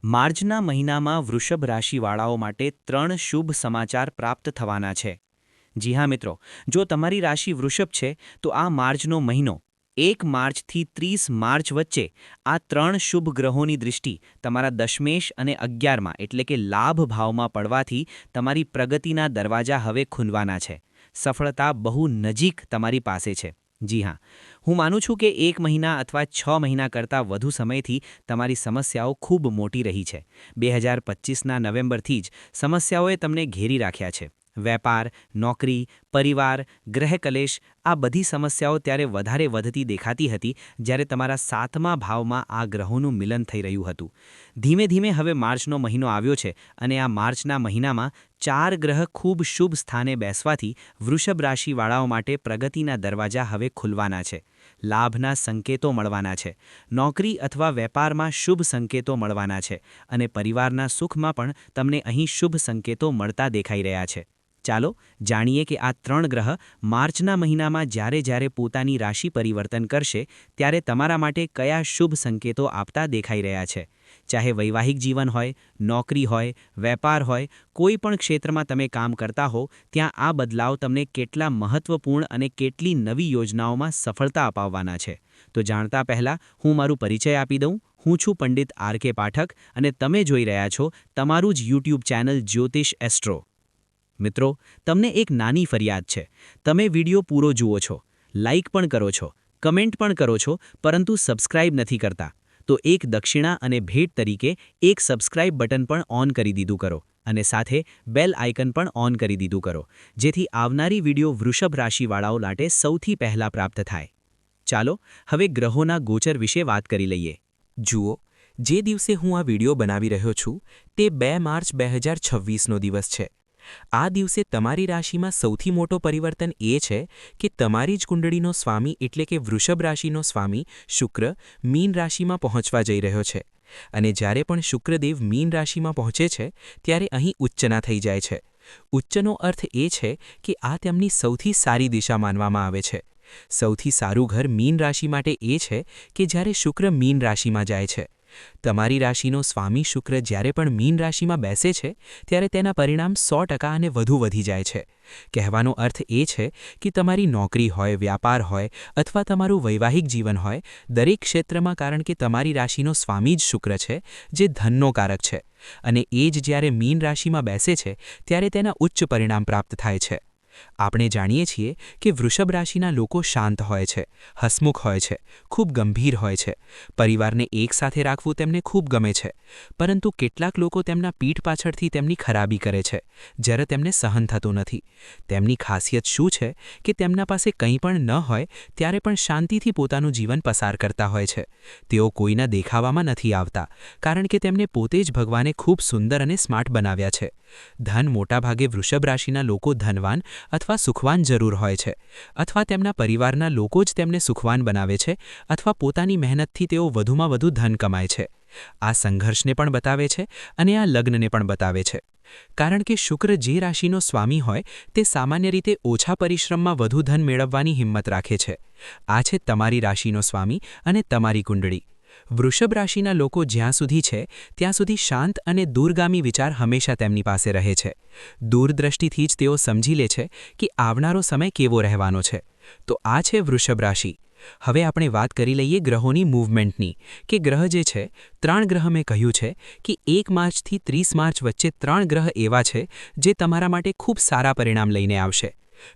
માર્ચના મહિનામાં વૃષભ રાશિવાળાઓ માટે 3 શુભ સમાચાર પ્રાપ્ત થવાના છે। જી હા મિત્રો, જો તમારી રાશિ વૃષભ છે તો આ માર્ચનો મહિનો 1 માર્ચથી 30 માર્ચ વચ્ચે આ 3 શુભ ગ્રહોની દૃષ્ટિ તમારા દશમેશ અને 11માં એટલે કે લાભ ભાવમાં પડવાથી તમારી પ્રગતિના દરવાજા હવે ખુલવાના છે। સફળતા બહુ નજીક તમારી પાસે છે। જી હા, હું માનું છું કે 1 મહિના અથવા 6 મહિના કરતાં વધુ સમયથી તમારી સમસ્યાઓ ખૂબ મોટી રહી છે। 2025ના નવેમ્બરથી જ સમસ્યાઓએ તમને ઘેરી રાખ્યા છે। વેપાર, નોકરી, પરિવાર, ગ્રહકલેશ આ બધી સમસ્યાઓ ત્યારે વધારે વધતી દેખાતી હતી જ્યારે તમારા 7મા ભાવમાં આ ગ્રહોનું મિલન થઈ રહ્યું હતું। ધીમે ધીમે હવે માર્ચનો મહિનો આવ્યો છે અને આ માર્ચના મહિનામાં 4 ગ્રહ ખૂબ શુભ સ્થાને બેસવાથી વૃષભ રાશિવાળાઓ માટે પ્રગતિના દરવાજા હવે ખુલવાના છે। લાભના સંકેતો મળવાના છે। નોકરી અથવા વેપારમાં શુભ સંકેતો મળવાના છે અને પરિવારના સુખમાં પણ તમને અહીં શુભ સંકેતો મળતા દેખાઈ રહ્યા છે। ચાલો જાણીએ કે આ 3 ગ્રહ માર્ચના મહિનામાં જ્યારે પોતાની રાશિ પરિવર્તન કરશે ત્યારે તમારા માટે કયા શુભ સંકેતો આપતા દેખાઈ રહ્યા છે। ચાહે વૈવાહિક જીવન હોય, નોકરી હોય, વેપાર હોય, કોઈ પણ ક્ષેત્રમાં તમે કામ કરતા હો ત્યાં આ બદલાવ તમને કેટલા મહત્વપૂર્ણ અને કેટલી નવી યોજનાઓમાં સફળતા અપાવવાના છે। તો જાણતા પહેલા હું મારું પરિચય આપી દઉં। હું છું પંડિત આર.કે. પાઠક અને તમે જોઈ રહ્યા છો તમારું જ YouTube ચેનલ જ્યોતિષ એસ્ટ્રો। મિત્રો, તમને એક નાની ફરિયાદ છે। તમે વિડિયો પૂરો જુઓ છો, લાઇક પણ કરો છો, કમેન્ટ પણ કરો છો, પરંતુ સબસ્ક્રાઇબ નથી કરતા। તો એક દક્ષિણા અને ભેટ તરીકે એક સબસ્ક્રાઇબ બટન પણ ઓન કરી દીધું કરો અને સાથે બેલ આઇકન પણ ઓન કરી દીધું કરો જેથી આવનારી વિડિયો વૃષભ રાશિવાળાઓ માટે સૌથી પહેલા પ્રાપ્ત થાય। ચાલો હવે ગ્રહોના ગોચર વિશે વાત કરી લઈએ। જુઓ, જે દિવસે હું આ વિડિયો બનાવી રહ્યો છું તે 2 માર્ચ 2026નો દિવસ છે। આ દિવસે તમારી રાશિમાં સૌથી મોટો પરિવર્તન એ છે કે તમારી જ કુંડળીનો સ્વામી એટલે કે વૃષભ રાશિનો સ્વામી શુક્ર મીન રાશિમાં પહોંચવા જઈ રહ્યો છે અને જ્યારે પણ શુક્રદેવ મીન રાશિમાં પહોંચે છે ત્યારે અહીં ઉચ્ચના થઈ જાય છે। ઉચ્ચનો અર્થ એ છે કે આ તેમની સૌથી સારી દિશા માનવામાં આવે છે। સૌથી સારું ઘર મીન રાશિ માટે એ છે કે જ્યારે શુક્ર મીન રાશિમાં જાય છે। તમારી રાશિનો સ્વામી શુક્ર જ્યારે પણ મીન રાશિમાં બેસે છે ત્યારે તેના પરિણામ 100% અને વધુ વધી જાય છે। કહેવાનો અર્થ એ છે કે તમારી નોકરી હોય, વ્યાપાર હોય અથવા તમારું વૈવાહિક જીવન હોય, દરેક ક્ષેત્રમાં કારણ કે તમારી રાશિનો સ્વામી જ શુક્ર છે જે ધનનો કારક છે અને એ જ જ્યારે મીન રાશિમાં બેસે છે ત્યારે તેના ઉચ્ચ પરિણામ પ્રાપ્ત થાય છે। આપણે જાણીએ છીએ કે વૃષભ રાશિના લોકો શાંત હોય છે, હસમુખ હોય છે, ખૂબ ગંભીર હોય છે। પરિવારને એક સાથે રાખવું તેમને ખૂબ ગમે છે, પરંતુ કેટલાક લોકો તેમના પીઠ પાછળથી તેમની ખરાબી કરે છે જ્યારે તેમને સહન થતું નથી। તેમની ખાસિયત શું છે કે તેમના પાસે કંઈ પણ ન હોય ત્યારે પણ શાંતિથી પોતાનું જીવન પસાર કરતા હોય છે। તેઓ કોઈના દેખાવામાં નથી આવતા કારણ કે તેમને પોતે જ ભગવાને ખૂબ સુંદર અને સ્માર્ટ બનાવ્યા છે। ધન મોટાભાગે વૃષભ રાશિના લોકો ધનવાન અથવા સુખવાન જરૂર હોય છે અથવા તેમના પરિવારના લોકો જ તેમને સુખવાન બનાવે છે અથવા પોતાની મહેનતથી તેઓ વધુમાં વધુ ધન કમાય છે। આ સંઘર્ષને પણ બતાવે છે અને આ લગ્નને પણ બતાવે છે કારણ કે શુક્ર જે રાશિનો સ્વામી હોય તે સામાન્ય રીતે ઓછા પરિશ્રમમાં વધુ ધન મેળવવાની હિંમત રાખે છે। આ છે તમારી રાશિનો સ્વામી અને તમારી કુંડળી। વૃષભ રાશિના લોકો જ્યાં સુધી છે ત્યાં સુધી શાંત અને દૂરગામી વિચાર હંમેશા તેમની પાસે રહે છે। દૂરદ્રષ્ટિથી જ તેઓ સમજી લે છે કે આવનારો સમય કેવો રહેવાનો છે। તો આ છે વૃષભ રાશિ। હવે આપણે વાત કરી લઈએ ગ્રહોની મૂવમેન્ટની કે ગ્રહ જે છે 3 ગ્રહ મેં કહ્યું છે કે 1 માર્ચથી 30 માર્ચ વચ્ચે 3 ગ્રહ એવા છે જે તમારા માટે ખૂબ સારા પરિણામ લઈને આવશે।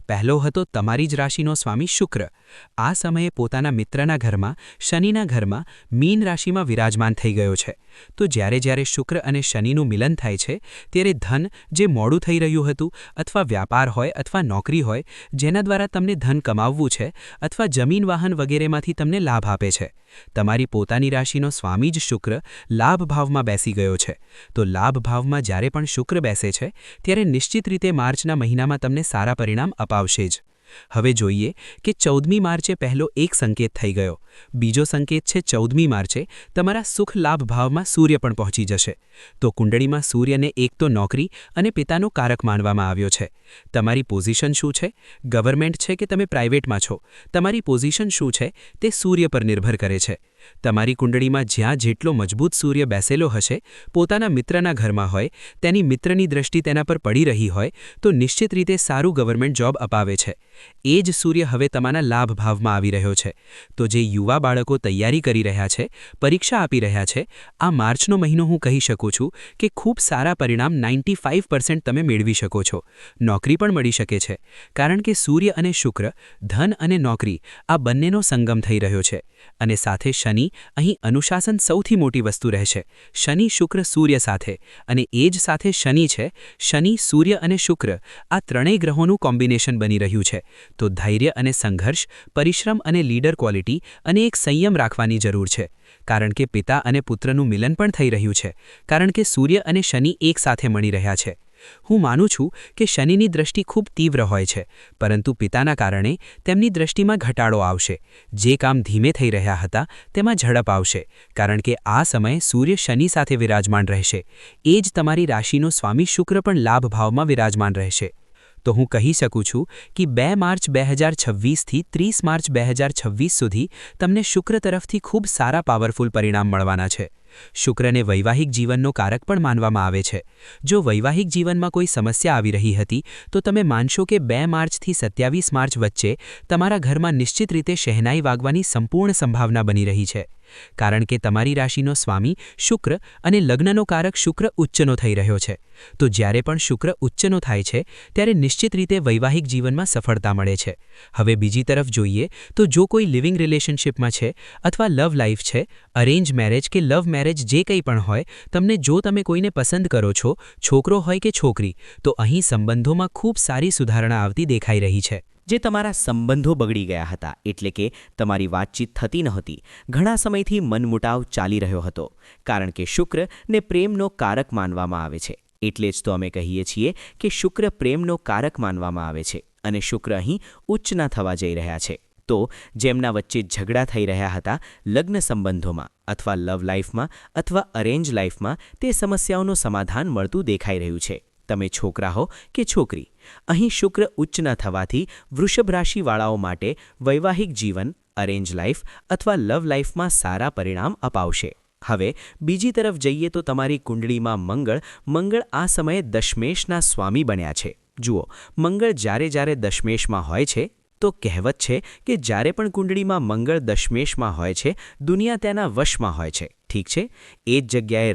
પહેલો હતો તમારી જ રાશિનો સ્વામી શુક્ર। આ સમયે પોતાના મિત્રના ઘરમાં, શનિના ઘરમાં મીન રાશિમાં વિરાજમાન થઈ ગયો છે। તો જ્યારે શુક્ર અને શનિનું મિલન થાય છે ત્યારે ધન જે મોડું થઈ રહ્યું હતું અથવા વ્યાપાર હોય અથવા નોકરી હોય જેના દ્વારા તમને ધન કમાવવું છે અથવા જમીન વાહન વગેરેમાંથી તમને લાભ આપે છે, તમારી પોતાની રાશિનો સ્વામી જ શુક્ર લાભ ભાવમાં બેસી ગયો છે। તો લાભ ભાવમાં જ્યારે પણ શુક્ર બેસે છે ત્યારે નિશ્ચિત રીતે માર્ચના મહિનામાં તમને સારા પરિણામ અપાવશે જ। હવે જોઈએ કે 14મી માર્ચે પહેલો એક સંકેત થઈ ગયો। બીજો સંકેત છે 14મી માર્ચે તમારા સુખ લાભ ભાવમાં સૂર્ય પણ પહોંચી જશે। તો કુંડળીમાં સૂર્યને એક તો નોકરી અને પિતાનો કારક માનવામાં આવ્યો છે। તમારી પોઝિશન શું છે, ગવર્નમેન્ટ છે કે તમે પ્રાઇવેટમાં છો, તમારી પોઝિશન શું છે તે સૂર્ય પર નિર્ભર કરે છે। તમારી કુંડળીમાં જ્યાં જેટલો મજબૂત સૂર્ય બેસેલો હશે, પોતાના મિત્રના ઘરમાં હોય, તેની મિત્રની દૃષ્ટિ તેના પર પડી રહી હોય, તો નિશ્ચિત રીતે સારું ગવર્મેન્ટ જોબ અપાવે છે. એ જ સૂર્ય હવે તમારા લાભ ભાવમાં આવી રહ્યો છે. તો જે યુવા બાળકો તૈયારી કરી રહ્યા છે, પરીક્ષા આપી રહ્યા છે, આ માર્ચનો મહિનો હું કહી શકું છું કે ખૂબ સારા પરિણામ 95% તમે મેળવી શકો છો. નોકરી પણ મળી શકે છે, કારણ કે સૂર્ય અને શુક્ર, ધન અને નોકરી આ બંનેનો સંગમ થઈ રહ્યો છે. અને સાથે શનિ, અહીં અનુશાસન સૌથી મોટી વસ્તુ રહેશે. શનિ શુક્ર સૂર્ય સાથે, અને એ જ સાથે શનિ છે. શનિ, સૂર્ય અને શુક્ર આ ત્રણેય ગ્રહોનું કોમ્બિનેશન બની રહ્યું છે. તો ધૈર્ય અને સંઘર્ષ, પરિશ્રમ અને લીડર ક્વોલિટી અને એક સંયમ રાખવાની જરૂર છે. કારણ કે પિતા અને પુત્રનું મિલન પણ થઈ રહ્યું છે, કારણ કે સૂર્ય અને શનિ એક સાથે મળી રહ્યા છે. હું માનું છું કે શનિની દૃષ્ટિ ખૂબ તીવ્ર હોય છે, પરંતુ પિતાના કારણે તેમની દૃષ્ટિમાં ઘટાડો આવશે. જે કામ ધીમે થઈ રહ્યા હતા તેમાં ઝડપ આવશે, કારણ કે આ સમયે સૂર્ય શનિ સાથે વિરાજમાન રહેશે. એ જ તમારી રાશિનો સ્વામી શુક્ર પણ લાભ ભાવમાં વિરાજમાન રહેશે. તો હું કહી શકું છું કે 2 માર્ચ 2026થી 30 માર્ચ 2026 સુધી તમને શુક્ર તરફથી ખૂબ સારા પાવરફુલ પરિણામ મળવાના છે. શુક્રને વૈવાહિક જીવનનો કારક પણ માનવામાં આવે છે. જો વૈવાહિક જીવનમાં કોઈ સમસ્યા આવી રહી હતી, તો તમે માનશો કે 2 માર્ચથી 27 માર્ચ વચ્ચે તમારા ઘરમાં નિશ્ચિત રીતે શહેનાઈ વાગવાની સંપૂર્ણ સંભાવના બની રહી છે. કારણ કે તમારી રાશિનો સ્વામી શુક્ર અને લગ્નનો કારક શુક્ર ઉચ્ચનો થઈ રહ્યો છે. તો જ્યારે પણ શુક્ર ઉચ્ચનો થાય છે, ત્યારે નિશ્ચિત રીતે વૈવાહિક જીવનમાં સફળતા મળે છે. હવે બીજી તરફ જોઈએ તો જો કોઈ લિવિંગ રિલેશનશિપમાં છે અથવા લવ લાઈફ છે, અરેન્જ મેરેજ કે લવ મેરેજ જે કંઈ પણ હોય, તમને જો તમે કોઈને પસંદ કરો છો, છોકરો હોય કે છોકરી, તો અહીં સંબંધોમાં ખૂબ સારી સુધારણા આવતી દેખાઈ રહી છે. જે તમારા સંબંધો બગડી ગયા હતા, એટલે કે તમારી વાતચીત થતી નહોતી, ઘણા સમયથી મનમુટાવ ચાલી રહ્યો હતો, કારણ કે શુક્ર ને પ્રેમનો કારક માનવામાં આવે છે. એટલે જ તો અમે કહીએ છીએ કે શુક્ર પ્રેમનો કારક માનવામાં આવે છે, અને શુક્ર અહીં ઉચ્ચના થવા જઈ રહ્યા છે. તો જેમના વચ્ચે ઝઘડા થઈ રહ્યા હતા લગ્ન સંબંધોમાં અથવા લવ લાઈફમાં અથવા અરેન્જ લાઈફમાં, તે સમસ્યાઓનું સમાધાન મળતું દેખાઈ રહ્યું છે. તમે છોકરા હો કે છોકરી, અહીં શુક્ર ઉચ્ચના થવાથી વૃષભ રાશિવાળાઓ માટે વૈવાહિક જીવન, અરેન્જ લાઈફ અથવા લવ લાઈફમાં સારા પરિણામ અપાવશે. હવે બીજી તરફ જઈએ તો તમારી કુંડળીમાં મંગળ આ સમયે દશમેશના સ્વામી બન્યા છે. જુઓ, મંગળ જ્યારે દશમેશમાં હોય છે, તો કહેવત છે કે જ્યારે પણ કુંડળીમાં મંગળ દશમેશમાં હોય છે, દુનિયા તેના વશમાં હોય છે. ઠીક છે, એ જ જગ્યાએ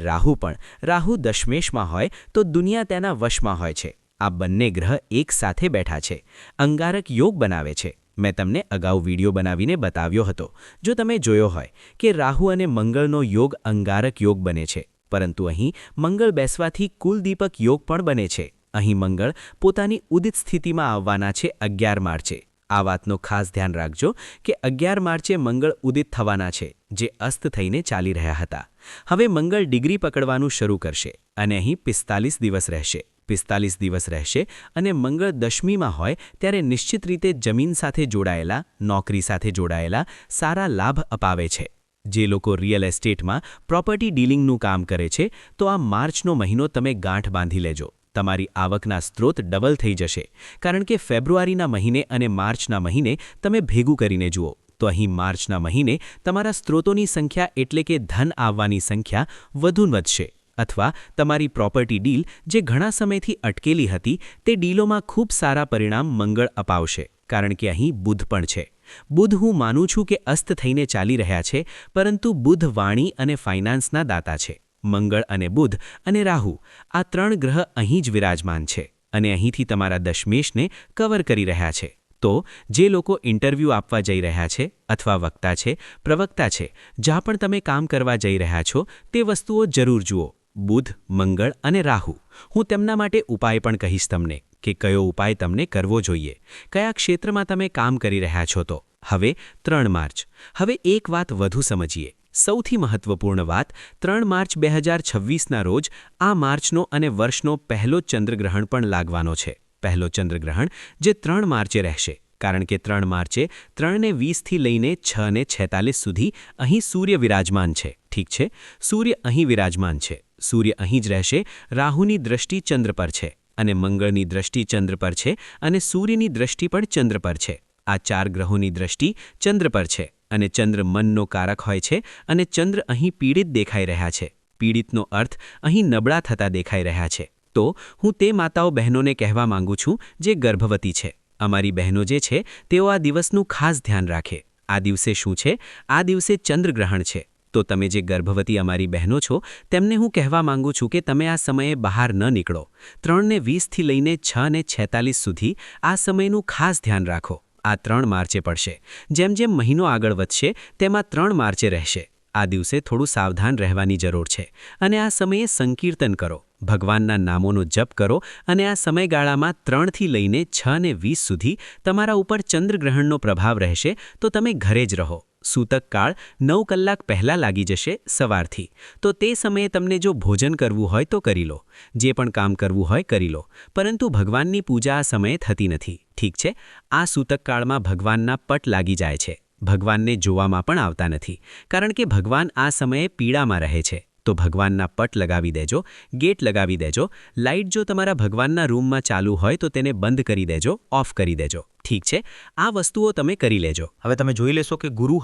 રાહુ દશમેશમાં હોય તો દુનિયા તેના વશમાં હોય છે. આ બંને ગ્રહ એક સાથે બેઠા છે, અંગારક યોગ બનાવે છે. મેં તમને અગાઉ વિડીયો બનાવીને બતાવ્યો હતો. જો તમે જોયો હોય કે રાહુ અને મંગળનો યોગ અંગારક યોગ બને છે, પરંતુ અહીં મંગળ બેસવાથી કુલદીપક યોગ પણ બને છે. અહીં મંગળ પોતાની ઉદિત સ્થિતિમાં આવવાના છે 11 માર્ચે. આ વાતનો ખાસ ધ્યાન રાખજો કે 11 માર્ચે મંગળ ઉદિત થવાના છે, જે અસ્ત થઈને ચાલી રહ્યા હતા. હવે મંગળ ડિગ્રી પકડવાનું શરૂ કરશે અને અહીં 45 દિવસ રહેશે. 45 દિવસ રહેશે અને મંગળ દશમીમાં હોય ત્યારે નિશ્ચિત રીતે જમીન સાથે જોડાયેલા, નોકરી સાથે જોડાયેલા સારા લાભ અપાવે છે. જે લોકો રિયલ એસ્ટેટમાં પ્રોપર્ટી ડીલિંગનું કામ કરે છે, તો આ માર્ચનો મહિનો તમે ગાંઠ બાંધી લેજો. તમારી આવકના સ્ત્રોત ડબલ થઈ જશે, કારણ કે ફેબ્રુઆરીના મહિને અને માર્ચના મહિને તમે ભેગું કરીને જુઓ તો અહીં માર્ચના મહિને તમારા સ્ત્રોતોની સંખ્યા એટલે કે ધન આવવાની સંખ્યા વધુ વધશે, અથવા તમારી પ્રોપર્ટી ડીલ જે ઘણા સમયથી અટકેલી હતી, તે ડીલોમાં ખૂબ સારા પરિણામ મંગળ અપાવશે, કારણ કે અહીં બુધ પણ છે. બુધ હું માનું છું કે અસ્ત થઈને ચાલી રહ્યા છે, પરંતુ બુધ વાણી અને ફાઇનાન્સના દાતા છે. મંગળ અને બુધ અને રાહુ આ ત્રણ ગ્રહ અહીં જ વિરાજમાન છે અને અહીંથી તમારા દશમેશને કવર કરી રહ્યા છે. તો જે લોકો ઇન્ટરવ્યૂ આપવા જઈ રહ્યા છે અથવા વક્તા છે, પ્રવક્તા છે, જ્યાં પણ તમે કામ કરવા જઈ રહ્યા છો, તે વસ્તુઓ જરૂર જુઓ. બુધ, મંગળ અને રાહુ. હું તેમના માટે ઉપાય પણ કહીશ તમને કે કયો ઉપાય તમને કરવો જોઈએ, કયા ક્ષેત્રમાં તમે કામ કરી રહ્યા છો. તો હવે 3 માર્ચ. હવે એક વાત વધુ સમજીએ. સૌથી મહત્વપૂર્ણ વાત, 3 માર્ચ 2026ના રોજ આ માર્ચનો અને વર્ષનો પહેલો ચંદ્રગ્રહણ પણ લાગવાનો છે. પહેલો ચંદ્રગ્રહણ જે 3 માર્ચે રહેશે, કારણ કે 3 માર્ચે 3:20થી લઈને 6:46 સુધી અહીં સૂર્ય વિરાજમાન છે. ઠીક છે, સૂર્ય અહીં વિરાજમાન છે. સૂર્ય અહીં જ રહેશે. રાહુની દૃષ્ટિ ચંદ્ર પર છે અને મંગળની દૃષ્ટિ ચંદ્ર પર છે અને સૂર્યની દૃષ્ટિ પણ ચંદ્ર પર છે. આ 4 ગ્રહોની દૃષ્ટિ ચંદ્ર પર છે અને ચંદ્ર મનનો કારક હોય છે અને ચંદ્ર અહીં પીડિત દેખાઈ રહ્યા છે. પીડિતનો અર્થ અહીં નબળા થતા દેખાઈ રહ્યા છે. તો હું તે માતાઓ બહેનોને કહેવા માંગુ છું જે ગર્ભવતી છે. અમારી બહેનો જે છે તેઓ આ દિવસનું ખાસ ધ્યાન રાખે. આ દિવસે શું છે? આ દિવસે ચંદ્રગ્રહણ છે. તો તમે જે ગર્ભવતી અમારી બહેનો છો તેમને હું કહેવા માંગુ છું કે તમે આ સમયે બહાર ન નીકળો. 3:20થી લઈને 6:46 સુધી આ સમયનું ખાસ ધ્યાન રાખો. આ 3 માર્ચે પડશે. જેમ જેમ મહિનો આગળ વધશે તેમાં 3 માર્ચે રહેશે. આ દિવસે થોડું સાવધાન રહેવાની જરૂર છે અને આ સમયે સંકીર્તન કરો, ભગવાનના નામોનો જપ કરો અને આ સમયગાળામાં 3થી લઈને 6:20 સુધી તમારા ઉપર ચંદ્રગ્રહણનો પ્રભાવ રહેશે તો તમે ઘરે જ રહો. સૂતક કાળ 9 કલાક પહેલાં લાગી જશે સવારથી. તો તે સમયે તમને જો ભોજન કરવું હોય તો કરી લો, જે પણ કામ કરવું હોય કરી લો, પરંતુ ભગવાનની પૂજા આ સમયે થતી નથી. ઠીક છે? આ સૂતક કાળમાં ભગવાનના પટ લાગી જાય છે. ભગવાનને જોવામાં પણ આવતા નથી, કારણ કે ભગવાન આ સમયે પીડામાં રહે છે. તો ભગવાનના પટ લગાવી દેજો, ગેટ લગાવી દેજો. લાઇટ જો તમારા ભગવાનના રૂમમાં ચાલુ હોય તો તેને બંધ કરી દેજો, ઓફ કરી દેજો. ઠીક છે? આ વસ્તુઓ તમે કરી લેજો. હવે તમે જોઈ લેશો કે ગુરુ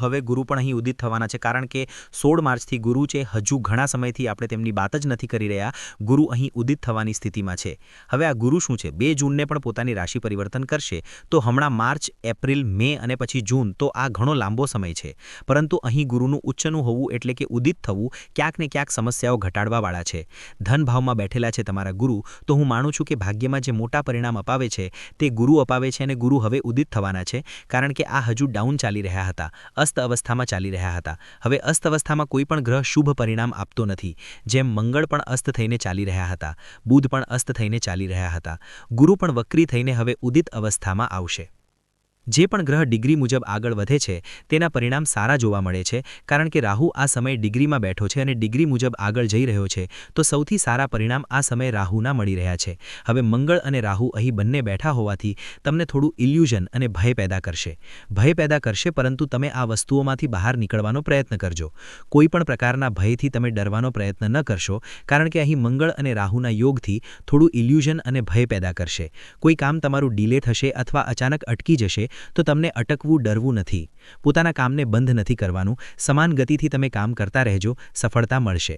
પણ અહીં ઉદિત થવાના છે, કારણ કે 16 માર્ચથી ગુરુ છે. હજુ ઘણા સમયથી આપણે તેમની વાત જ નથી કરી રહ્યા. ગુરુ અહીં ઉદિત થવાની સ્થિતિમાં છે. હવે આ ગુરુ શું છે? 2 જૂનને પણ પોતાની રાશિ પરિવર્તન કરશે. તો હમણાં માર્ચ, એપ્રિલ, મે અને પછી જૂન, તો આ ઘણો લાંબો સમય છે. પરંતુ અહીં ગુરુનું ઉચ્ચનું હોવું એટલે કે ઉદિત થવું ક્યાંક ને ક્યાંક સમસ્યાઓ ઘટાડવાવાળા છે. ધન ભાવમાં બેઠેલા છે તમારા ગુરુ, તો હું માનું છું કે ભાગ્યમાં જે મોટા પરિણામ અપાવે છે તે ગુરુ અપાવે છે અને ગુરુ હવે ઉદિત થવાના છે, કારણ કે આ હજુ ડાઉન ચાલી રહ્યા હતા, અસ્ત અવસ્થામાં ચાલી રહ્યા હતા. હવે અસ્ત અવસ્થામાં કોઈ પણ ગ્રહ શુભ પરિણામ આપતો નથી. જેમ મંગળ પણ અસ્ત થઈને ચાલી રહ્યા હતા, બુધ પણ અસ્ત થઈને ચાલી રહ્યા હતા, ગુરુ પણ વક્રી થઈને હવે ઉદિત અવસ્થામાં આવશે. જે પણ ગ્રહ ડિગ્રી મુજબ આગળ વધે છે તેના પરિણામ સારા જોવા મળે છે, કારણ કે રાહુ આ સમયે ડિગ્રીમાં બેઠો છે અને ડિગ્રી મુજબ આગળ જઈ રહ્યો છે. તો સૌથી સારા પરિણામ આ સમયે રાહુના મળી રહ્યા છે. હવે મંગળ અને રાહુ અહીં બંને બેઠા હોવાથી તમને થોડું ઇલ્યુઝન અને ભય પેદા કરશે, પરંતુ તમે આ વસ્તુઓમાંથી બહાર નીકળવાનો પ્રયત્ન કરજો. કોઈ પણ પ્રકારના ભયથી તમે ડરવાનો પ્રયત્ન ન કરશો, કારણ કે અહીં મંગળ અને રાહુના યોગથી થોડું ઇલ્યુઝન અને ભય પેદા કરશે. કોઈ કામ તમારું ડિલે થશે અથવા અચાનક અટકી જશે તો તમને અટકવું, ડરવું નથી. પોતાના કામને બંધ નથી કરવાનું. સમાન ગતિથી તમે કામ કરતા રહેજો, સફળતા મળશે.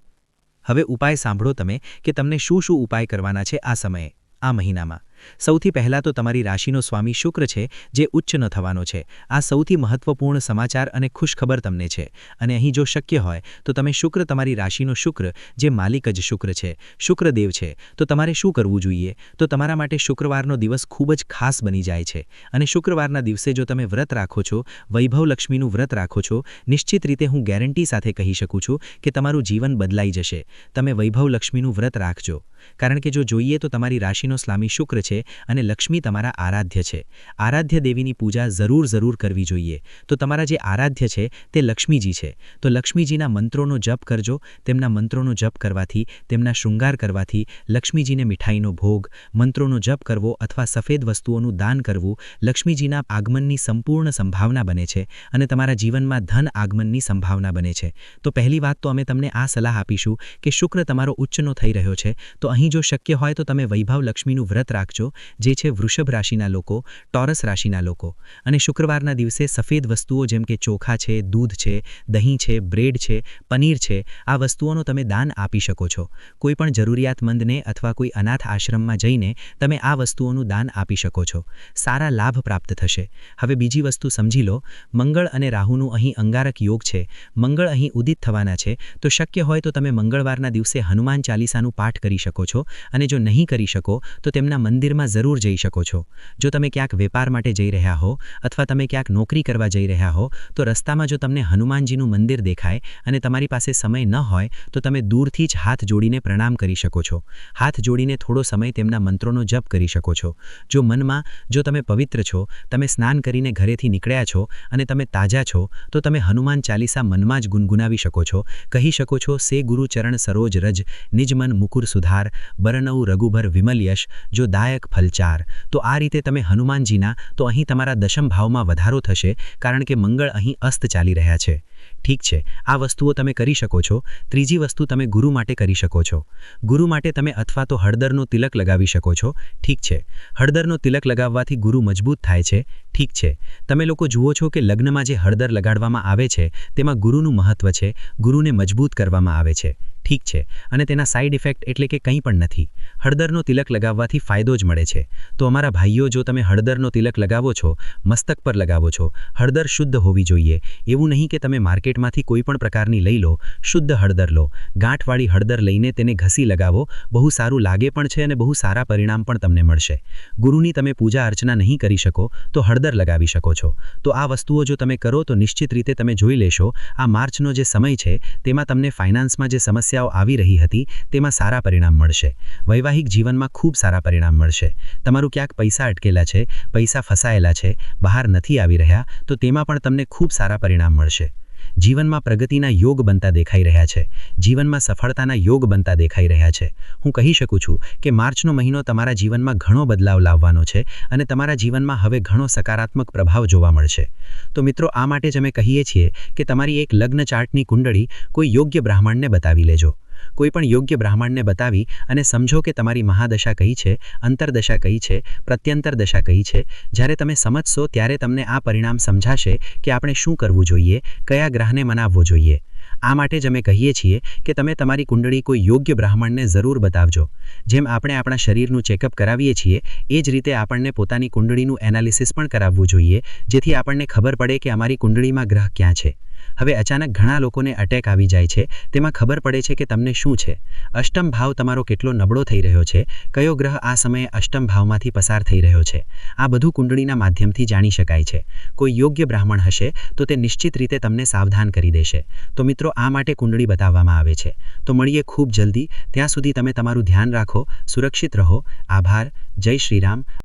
હવે ઉપાય સાંભળો તમે કે તમને શું શું ઉપાય કરવાના છે આ સમયે, આ મહિનામાં. સૌથી પહેલાં તો તમારી રાશિનો સ્વામી શુક્ર છે જે ઉચ્ચ ન થવાનો છે. આ સૌથી મહત્વપૂર્ણ સમાચાર અને ખુશખબર તમને છે. અને અહીં જો શક્ય હોય તો તમે શુક્ર, તમારી રાશિનો શુક્ર જે માલિક જ શુક્ર છે, શુક્રદેવ છે, તો તમારે શું કરવું જોઈએ? તો તમારા માટે શુક્રવારનો દિવસ ખૂબ જ ખાસ બની જાય છે. અને શુક્રવારના દિવસે જો તમે વ્રત રાખો છો, વૈભવ લક્ષ્મીનું વ્રત રાખો છો, નિશ્ચિત રીતે હું ગેરંટી સાથે કહી શકું છું કે તમારું જીવન બદલાઈ જશે. તમે વૈભવ લક્ષ્મીનું વ્રત રાખજો, કારણ કે જો જોઈએ તો તમારી રાશિનો સ્વામી શુક્ર છે અને લક્ષ્મી તમારા આરાધ્ય છે. આરાધ્ય દેવીની પૂજા જરૂર કરવી જોઈએ. તો તમારા જે આરાધ્ય છે તે લક્ષ્મીજી છે. તો લક્ષ્મીજીના મંત્રોનો જપ કરજો. તેમના મંત્રોનો જપ કરવાથી, તેમના શૃંગાર કરવાથી, લક્ષ્મીજીને મીઠાઈનો ભોગ, મંત્રોનો જપ કરવો અથવા સફેદ વસ્તુઓનું દાન કરવું, લક્ષ્મીજીના આગમનની સંપૂર્ણ સંભાવના બને છે અને તમારા જીવનમાં ધન આગમનની સંભાવના બને છે. તો પહેલી વાત તો અમે તમને આ સલાહ આપીશું કે શુક્ર તમારો ઉચ્ચનો થઈ રહ્યો છે, તો અહીં જો શક્ય હોય તો તમે વૈભવ લક્ષ્મીનું વ્રત રાખજો, જે છે વૃષભ રાશિના લોકો, ટોરસ રાશિના લોકો. અને શુક્રવારના દિવસે સફેદ વસ્તુઓ જેમ કે ચોખા છે, દૂધ છે, દહીં છે, બ્રેડ છે, પનીર છે, આ વસ્તુઓનો તમે દાન આપી શકો છો. કોઈ પણ જરૂરિયાતમંદને અથવા કોઈ અનાથ આશ્રમમાં જઈને તમે આ વસ્તુઓનું દાન આપી શકો છો. સારા લાભ પ્રાપ્ત થશે. હવે બીજી વસ્તુ સમજી લો, મંગળ અને રાહુનું અહીં અંગારક યોગ છે. મંગળ અહીં ઉદિત થવાના છે, તો શક્ય હોય તો તમે મંગળવારના દિવસે હનુમાન ચાલીસાનું પાઠ કરી શકો છો. અને જો નહીં કરી શકો તો તેમના મંદિરમાં જરૂર જઈ શકો છો. જો તમે ક્યાંક વેપાર માટે જઈ રહ્યા હો અથવા તમે ક્યાંક નોકરી કરવા જઈ રહ્યા હો, તો રસ્તામાં જો તમને હનુમાનજીનું મંદિર દેખાય અને તમારી પાસે સમય ન હોય તો તમે દૂરથી જ હાથ જોડીને પ્રણામ કરી શકો છો. હાથ જોડીને થોડો સમય તેમના મંત્રોનો જપ કરી શકો છો. જો મનમાં, જો તમે પવિત્ર છો, તમે સ્નાન કરીને ઘરેથી નીકળ્યા છો અને તમે તાજા છો, તો તમે હનુમાન ચાલીસા મનમાં જ ગુનગુનાવી શકો છો. કહી શકો છો, સે ગુરુ ચરણ સરોજ રજ, નિજ મન મુકુર સુધાર, બરનઉ રઘુભર વિમલ યશ, જો દાયક ફલચાર. તો આ રીતે તમે હનુમાનજીના, તો અહીં તમારા દશમ ભાવમાં વધારો થશે, કારણ કે મંગળ અહીં અસ્ત ચાલી રહ્યા છે. ઠીક છે, આ વસ્તુઓ તમે કરી શકો છો. ત્રીજી વસ્તુ તમે ગુરુ માટે કરી શકો છો. ગુરુ માટે તમે અથવા તો હળદરનો તિલક લગાવી શકો છો. ઠીક છે, હળદરનો તિલક લગાવવાથી ગુરુ મજબૂત થાય છે. ઠીક છે, તમે લોકો જુઓ છો કે લગ્નમાં જે હળદર લગાડવામાં આવે છે તેમાં ગુરુનું મહત્વ છે, ગુરુને મજબૂત કરવામાં આવે છે. ઠીક છે, અને તેના સાઇડ ઇફેક્ટ એટલે કે કંઈ પણ નથી. હળદરનો તિલક લગાવવાથી ફાયદો જ મળે છે. તો અમારા ભાઈઓ, જો તમે હળદરનો તિલક લગાવો છો, મસ્તક પર લગાવો છો, હળદર શુદ્ધ હોવી જોઈએ. એવું નહીં કે તમે માર્કેટમાંથી કોઈ પણ પ્રકારની લઈ લો, શુદ્ધ હળદર લો. ગાંઠવાળી હળદર લઈને તેને ઘસી લગાવો, બહુ સારું લાગે પણ છે અને બહુ સારા પરિણામ પણ તમને મળશે. ગુરુની તમે પૂજા અર્ચના નહીં કરી શકો તો હળદર લગાવી શકો છો. તો આ વસ્તુઓ જો તમે કરો તો નિશ્ચિત રીતે તમે જોઈ લેશો, આ માર્ચનો જે સમય છે તેમાં તમને ફાઇનાન્સમાં જે સમસ્યાઓ આવી રહી હતી તેમાં સારા પરિણામ મળશે. વૈવાહિક જીવનમાં ખૂબ સારા પરિણામ મળશે. તમારું ક્યાંક પૈસા અટકેલા છે, પૈસા ફસાયેલા છે, બહાર નથી આવી રહ્યા, તો તેમાં પણ તમને ખૂબ સારા પરિણામ મળશે. જીવનમાં પ્રગતિના યોગ બનતા દેખાઈ રહ્યા છે. જીવનમાં સફળતાના યોગ બનતા દેખાઈ રહ્યા છે. હું કહી શકું છું કે માર્ચનો મહિનો તમારા જીવનમાં ઘણો બદલાવ લાવવાનો છે અને તમારા જીવનમાં હવે ઘણો સકારાત્મક પ્રભાવ જોવા મળશે. તો મિત્રો, આ માટે જ અમે કહીએ છીએ કે તમારી એક લગ્ન ચાર્ટની કુંડળી કોઈ યોગ્ય બ્રાહ્મણને બતાવી લેજો. કોઈ પણ યોગ્ય બ્રાહ્મણને બતાવી અને સમજો કે તમારી મહાદશા કઈ છે, અંતરદશા કઈ છે, પ્રત્યંતર દશા કઈ છે. જ્યારે તમે સમજશો ત્યારે તમને આ પરિણામ સમજાશે કે આપણે શું કરવું જોઈએ, કયા ગ્રહને મનાવવો જોઈએ. આ માટે જ અમે કહીએ છીએ કે તમે તમારી કુંડળી કોઈ યોગ્ય બ્રાહ્મણને જરૂર બતાવજો. જેમ આપણે આપણા શરીરનું ચેકઅપ કરાવીએ છીએ એ જ રીતે આપણને પોતાની કુંડળીનું એનાલિસિસ પણ કરાવવું જોઈએ, જેથી આપણને ખબર પડે કે અમારી કુંડળીમાં ગ્રહ ક્યાં છે. હવે અચાનક ઘણા લોકોને અટેક આવી જાય છે, તેમાં ખબર પડે છે કે તમને શું છે. અષ્ટમ ભાવ તમારો કેટલો નબળો થઈ રહ્યો છે, કયો ગ્રહ આ સમયે અષ્ટમ ભાવમાંથી પસાર થઈ રહ્યો છે, આ બધું કુંડળીના માધ્યમથી જાણી શકાય છે. કોઈ યોગ્ય બ્રાહ્મણ હશે તો તે નિશ્ચિત રીતે તમને સાવધાન કરી દેશે. તો મિત્રો, આ માટે કુંડળી બતાવવામાં આવે છે. તો મળીએ ખૂબ જલ્દી. ત્યાં સુધી તમે તમારું ધ્યાન રાખો, સુરક્ષિત રહો. આભાર. જય શ્રી રામ.